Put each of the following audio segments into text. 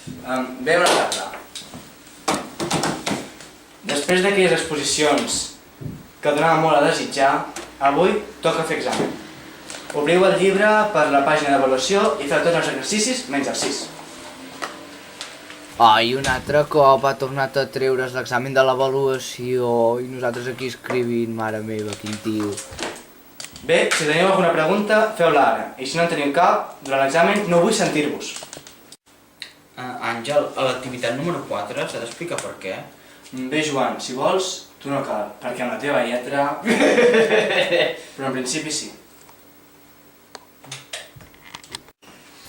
Bé, bona tarda. Després d'aquelles exposicions que donaven molt a desitjar, avui toca fer examen. Obriu el llibre per la pàgina d'avaluació i feu tots els exercicis menys el 6. Ai, un altre cop ha tornat a treure's l'examen de l'avaluació i nosaltres aquí escrivint, mare meva, quin tio. Bé, si teniu alguna pregunta, feu-la ara. I si no en teniu cap, durant l'examen no vull sentir-vos. Àngel, a l'activitat número 4 s'ha d'explicar per què? Bé, Joan, si vols, tu no cal, perquè amb la teva lletra... Però en principi sí.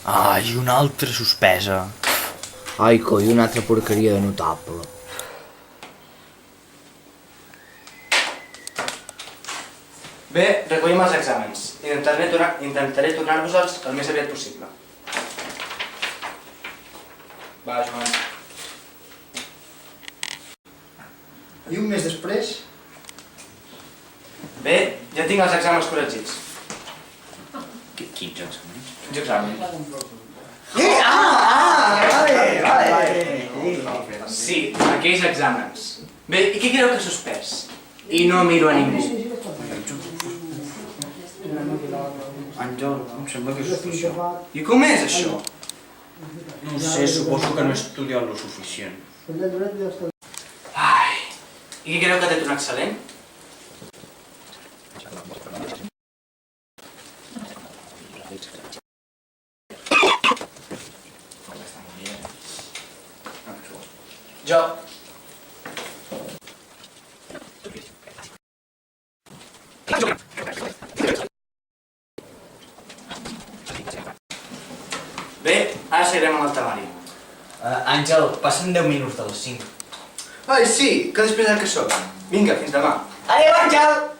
Ai, una altra suspesa. Ai, coi, una altra porqueria de notable. Bé, recollim els exàmens. Intentaré tornar-vos-els el més aviat possible. Va, Joan. I un mes després? Bé, ja tinc els exàmens corregits. Quins exàmens? Quins exàmens? Vale. Sí, aquells exàmens. Bé, i què creieu que he suspès? I no miro a ningú. Àngel, em sembla que és això. I com és això? No ho sé, suposo que no he estudiat lo suficient. Ai, i què creieu que ha tret un excel·lent? Jo. Bé, ara seguirem amb el temari. Àngel, passen 10 minuts de les 5. Ai, sí, que després del que soc. Vinga, fins demà. Adéu, Àngel!